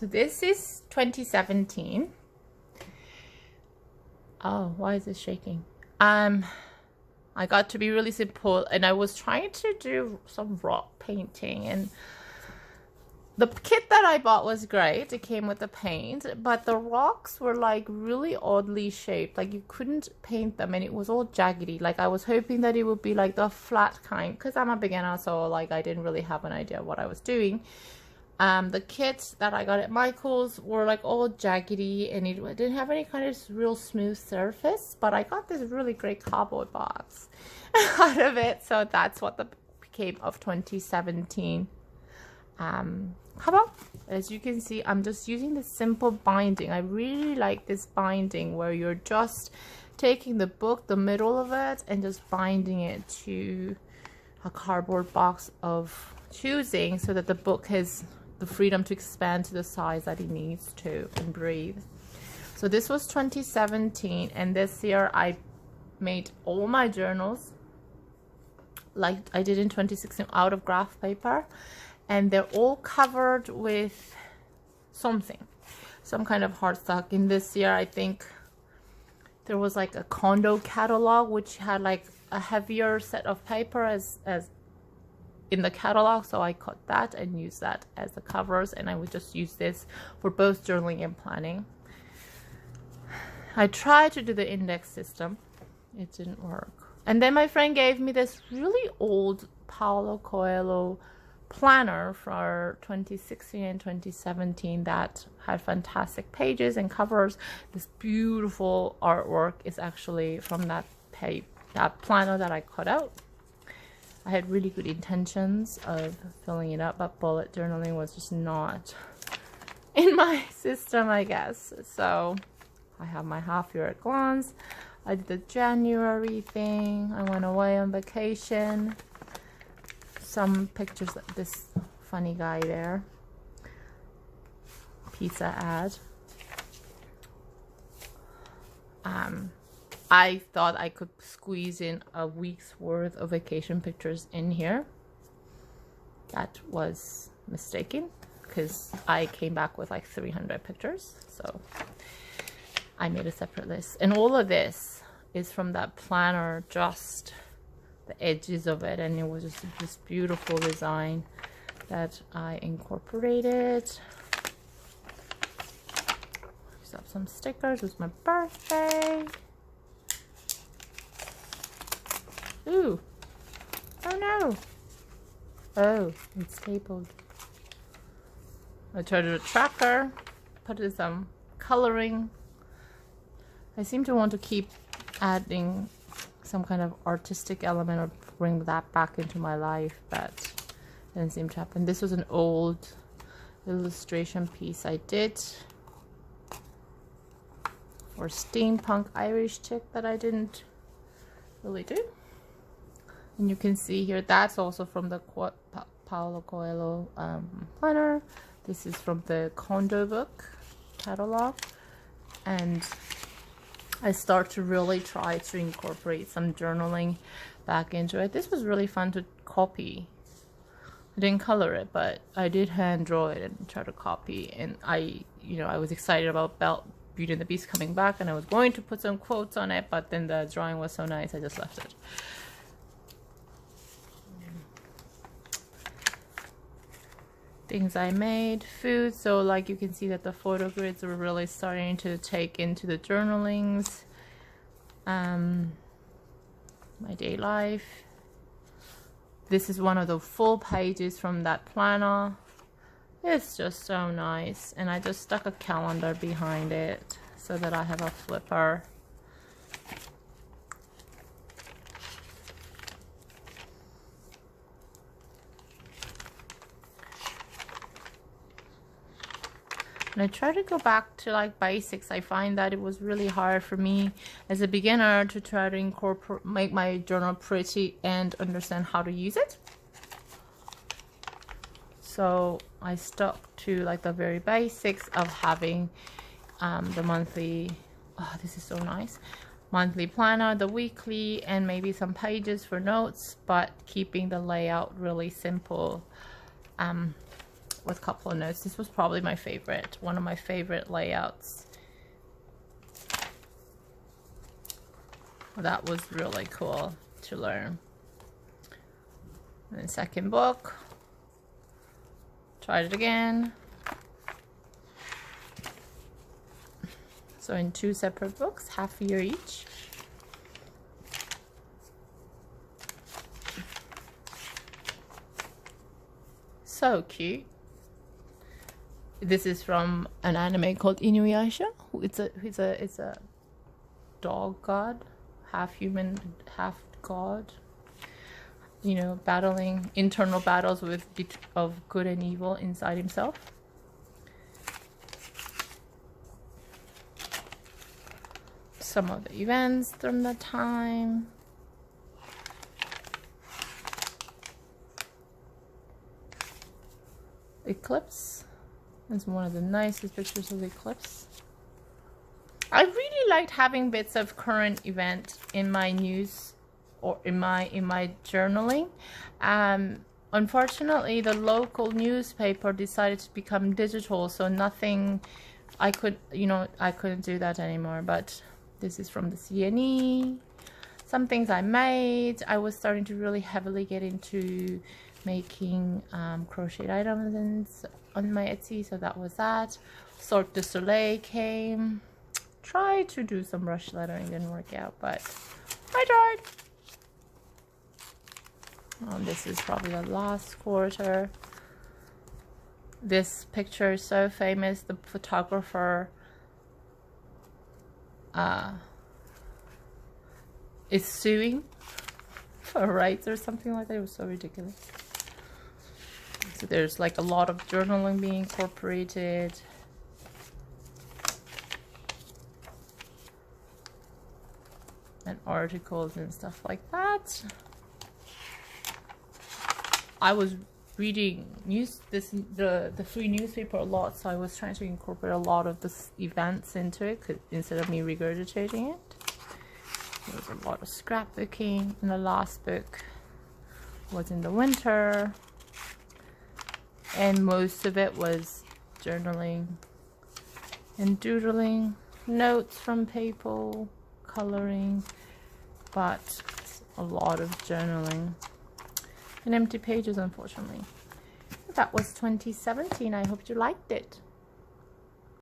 So this is 2017. Oh, why is it shaking? I got to be really simple, and I was trying to do some rock painting, and the kit that I bought was great. It came with the paint, but the rocks were like really oddly shaped. Like you couldn't paint them, and it was all jaggedy. Like I was hoping that it would be like the flat kind, because I'm a beginner, so like I didn't really have an idea of what I was doing. The kits that I got at Michael's were like all jaggedy, and it didn't have any kind of real smooth surface, but I got this really great cardboard box out of it, so that's what the became of 2017 cover. As you can see, I'm just using this simple binding. I really like this binding where you're just taking the book, the middle of it, and just binding it to a cardboard box of choosing, so that the book has the freedom to expand to the size that it needs to and breathe. So this was 2017, and this year I made all my journals like I did in 2016 out of graph paper, and they're all covered with something, some kind of cardstock. In this year, I think there was like a condo catalog which had like a heavier set of paper as in the catalog, so I cut that and used that as the covers, and I would just use this for both journaling and planning. I tried to do the index system, it didn't work. And then my friend gave me this really old Paulo Coelho planner for 2016 and 2017 that had fantastic pages and covers. This beautiful artwork is actually from that planner that I cut out. I had really good intentions of filling it up, but bullet journaling was just not in my system, I guess. So I have my half-year at glance. I did the January thing. I went away on vacation. Some pictures of this funny guy there. Pizza ad. I thought I could squeeze in a week's worth of vacation pictures in here. That was mistaken, because I came back with like 300 pictures. So I made a separate list. And all of this is from that planner, just the edges of it. And it was just this beautiful design that I incorporated. Just up some stickers. It was my birthday. Ooh. Oh no. Oh, it's stapled. I tried to do a tracker, put in some coloring. I seem to want to keep adding some kind of artistic element or bring that back into my life, but didn't seem to happen. This was an old illustration piece I did for steampunk Irish chick that I didn't really do. And you can see here, that's also from the Paulo Coelho planner. This is from the condo book catalog. And I start to really try to incorporate some journaling back into it. This was really fun to copy. I didn't color it, but I did hand draw it and try to copy. And I was excited about Beauty and the Beast coming back, and I was going to put some quotes on it, but then the drawing was so nice, I just left it. Things I made, food, so like you can see that the photo grids were really starting to take into the journalings. My day life. This is one of the full pages from that planner. It's just so nice, and I just stuck a calendar behind it so that I have a flipper. And I try to go back to like basics. I find that it was really hard for me as a beginner to try to make my journal pretty and understand how to use it. So I stuck to like the very basics of having the monthly, oh, this is so nice, monthly planner, the weekly, and maybe some pages for notes, but keeping the layout really simple. with a couple of notes. This was probably my favorite, one of my favorite layouts. That was really cool to learn. And then second book, tried it again. So in 2 separate books, half a year each. So cute. This is from an anime called Inuyasha. It's a dog god, half human, half god. You know, battling internal battles of good and evil inside himself. Some of the events from the time. Eclipse. It's one of the nicest pictures of the eclipse. I really liked having bits of current event in my news or in my journaling. Unfortunately, the local newspaper decided to become digital, so nothing I couldn't do that anymore. But this is from the CNE. Some things I made. I was starting to really heavily get into making crocheted items on my Etsy, so that was that. Cirque du Soleil came. Tried to do some brush lettering, didn't work out, but I tried. This is probably the last quarter. This picture is so famous. The photographer is suing for rights or something like that. It was so ridiculous. So there's like a lot of journaling being incorporated. And articles and stuff like that. I was reading the free newspaper a lot, so I was trying to incorporate a lot of the events into it instead of me regurgitating it. There was a lot of scrapbooking, and the last book was in the winter, and most of it was journaling and doodling, notes from people, coloring, but a lot of journaling and empty pages, unfortunately. That was 2017. I hope you liked it.